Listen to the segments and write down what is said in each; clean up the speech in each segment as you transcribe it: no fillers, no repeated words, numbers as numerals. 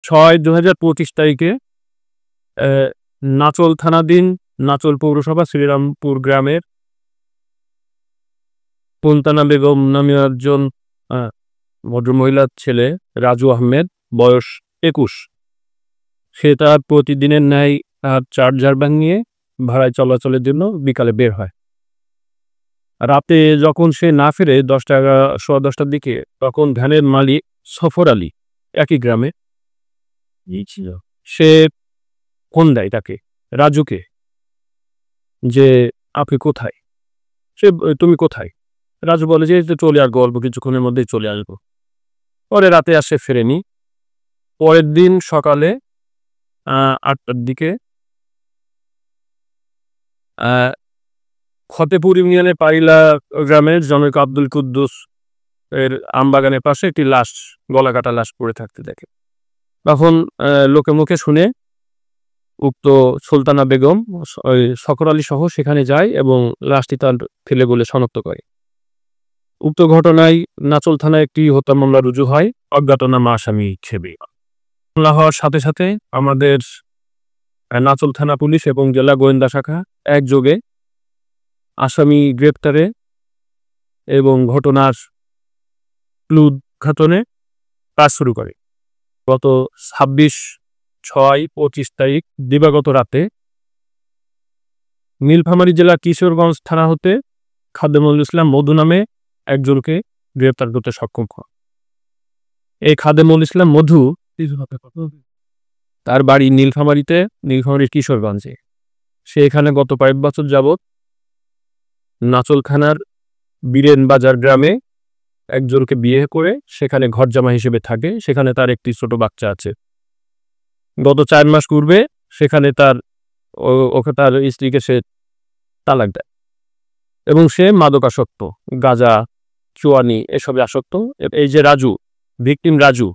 6/2025 তারিখে নাচল থানাধীন নাচল পৌরসভা শ্রীরামপুর গ্রামের সুলতানা বেগম নামে একজন ভদ্রমহিলার ছেলে রাজু আহমেদ, বয়স 21, সে তার প্রতিদিনের ন্যায় তার চার্জার ব্যাগ নিয়ে ভাড়ায় চলাচলের জন্য বিকালে বের হয়। রাতে যখন সে না ফিরে 10টার দিকে, তখন ভ্যানের মালিক সফর আলী একই গ্রামে ছিল, সে ফোন দেয় তাকে, রাজুকে, যে আপনি কোথায়, তুমি কোথায়? রাজু বলে যে চলে আসবো, অল্প কিছুক্ষণের মধ্যেই চলে আসবো। পরে রাতে আর সে ফেরেনি। পরের দিন সকালে 8টার দিকে ফতেপুর ইউনিয়নের পাইলা গ্রামের জনৈক আব্দুল কুদ্দুস এর আমবাগানের পাশে একটি লাশ, গলা কাটা লাশ পড়ে থাকতে দেখে। তখন লোকে মুখে শুনে উক্ত সুলতানা বেগম সফর আলী সহ সেখানে যায় এবং লাশটি তার ফেলে বলে শনাক্ত করে। উক্ত ঘটনায় নাচল থানায় একটি হত্যা মামলা রুজু হয় অজ্ঞাতনামা আসামি হিসেবে। মামলা হওয়ার সাথে সাথে আমাদের নাচল থানা পুলিশ এবং জেলা গোয়েন্দা শাখা একযোগে আসামি গ্রেপ্তারে এবং ঘটনার ক্লু উদ্ঘাটনে কাজ শুরু করে। গত 26/6/25 তারিখ দিবাগত রাতে নীলফামারী জেলা কিশোরগঞ্জ থানা হতে খাদেমুল ইসলাম মধু নামে একজনকে গ্রেপ্তার করতে সক্ষম হয়। এই খাদেমুল ইসলাম মধু, তার বাড়ি নীলফামারীর কিশোরগঞ্জে। সে এখানে গত 5 বছর যাবৎ নাচল থানার বীরেন বাজার গ্রামে একজনকে বিয়ে করে সেখানে ঘর জামা হিসেবে থাকে। সেখানে তার একটি ছোট বাচ্চা আছে। গত 4 মাস পূর্বে সেখানে ওকে তার স্ত্রীকে সে তালাক দেয় এবং সে মাদকাসক্ত, গাঁজা, চুয়ানি এসবে আসক্ত। এই যে রাজু, ভিকটিম রাজু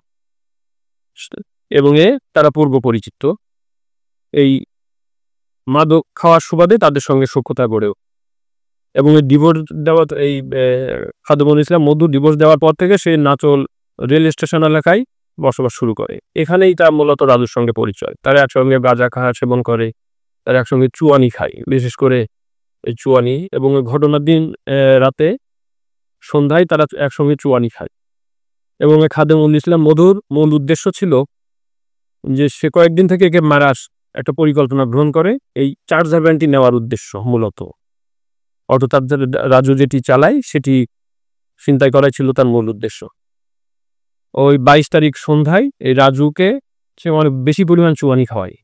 এবং তারা পূর্ব পরিচিত। এই মাদক খাওয়ার সুবাদে তাদের সঙ্গে সখ্যতা গড়েও এবং ডিভোর্স দেওয়া, এই খাদেমুল ইসলাম মধু ডিভোর্স দেওয়ার পর থেকে সে নাচল রেল স্টেশন এলাকায় বসবাস শুরু করে। এখানেই তার মূলত রাজুর সঙ্গে পরিচয়। তারা একসঙ্গে গাঁজা খাওয়া সেবন করে, তারা একসঙ্গে চুয়ানি খায়, বিশেষ করে চুয়ানি। এবং ঘটনার দিন রাতে সন্ধ্যায় তারা একসঙ্গে চুয়ানি খায়। এবং খাদেমুল ইসলাম মধুর মূল উদ্দেশ্য ছিল যে সে কয়েকদিন থেকে একে মারার একটা পরিকল্পনা গ্রহণ করে, এই চার্জার ভ্যানটি নেওয়ার উদ্দেশ্য মূলত। অটো চার্জার রাজু যেটি চালায় সেটি ছিনতাই করাই ছিল তার মূল উদ্দেশ্য। ওই 22 তারিখ সন্ধ্যায় এই রাজুকে সে অনেক বেশি পরিমাণ চুয়ানি খাওয়ায়।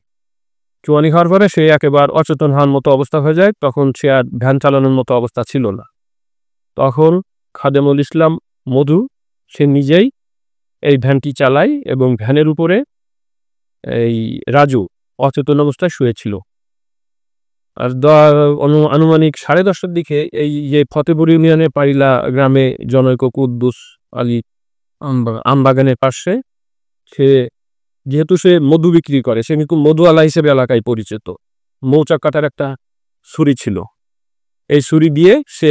চুয়ানি খাওয়ার পরে সে একেবারে অচেতন হওয়ার মতো অবস্থা হয়ে যায়। তখন সে আর ভ্যান চালানোর মতো অবস্থা ছিল না। তখন খাদেমুল ইসলাম মধু সে নিজেই এই ভ্যানটি চালায় এবং ভ্যানের উপরে এই রাজু অচেতন অবস্থায় শুয়েছিল। আর আনুমানিক 10:30টার দিকে এই যে ফতেপুর ইউনিয়নের পাইলা গ্রামে জনৈক কুদ্দুস আলী আমবাগানের পাশে, সে যেহেতু সে মধু বিক্রি করে, সে কিন্তু মধুওয়ালা হিসেবে এলাকায় পরিচিত। মৌচাক কাটার একটা ছুরি ছিল। এই ছুরি দিয়ে সে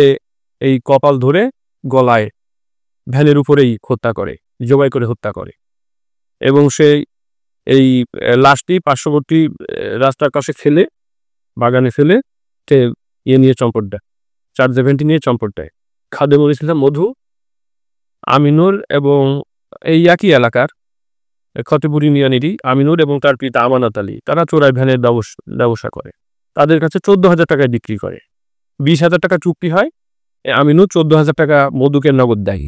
এই কপাল ধরে গলায় ভ্যানের উপরেই হত্যা করে, জবাই করে হত্যা করে। এবং সে এই লাশটি পার্শ্ববর্তী রাস্তার কাছে ফেলে, বাগানে ফেলে সে নিয়ে চম্পট দেয়, চার্জার ভ্যানটি নিয়ে চম্পট দেয়। খাদেমুল ইসলাম মধু, আমিনুর এবং এই একই এলাকার ফতেপুর ইউনিয়নেরই আমিনুর এবং তার পিতা আমানত আলী, তারা চোরাই ভ্যানের ব্যবসা করে। তাদের কাছে 14,000 টাকায় বিক্রি করে। 20,000 টাকা চুক্তি হয়। আমিনুর 14,000 টাকা মধুকে নগদ দেয়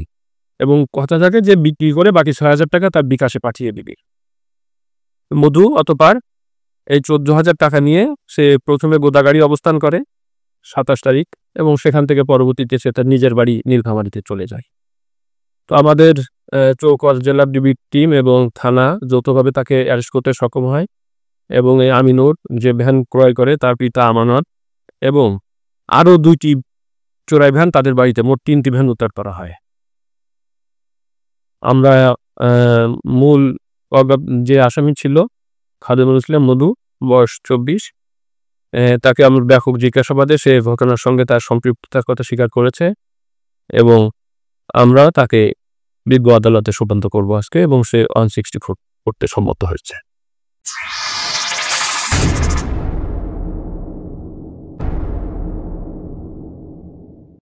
এবং কথা থাকে যে বিক্রি করে বাকি 6,000 টাকা তার বিকাশে পাঠিয়ে দিবে। মধু অতঃপর এই 14,000 টাকা নিয়ে সে প্রথমে গোদাগাড়ি অবস্থান করে 27 তারিখ এবং সেখান থেকে পরবর্তীতে সে তার নিজের বাড়ি নীলফামারীতে চলে যায়। তো আমাদের চৌকস জেলার ডিবি টিম এবং থানা যৌথভাবে তাকে অ্যারেস্ট করতে সক্ষম হয় এবং এই আমিনুর যে ভ্যান ক্রয় করে তার পিতা আমানত এবং আরও 2টি চোরাই ভ্যান তাদের বাড়িতে, মোট 3টি ভ্যান উদ্ধার করা হয়। আমরা মূল যে আসামি ছিল খাদেমুল ইসলাম মধু, বয়স 24, তাকে আমরা ব্যাপক জিজ্ঞাসাবাদে সে ঘটনার সঙ্গে তার সম্পৃক্ততার কথা স্বীকার করেছে এবং আমরা তাকে বিজ্ঞ আদালতে সোপর্দ করব আজকে এবং সে 164 করতে সম্মত হয়েছে।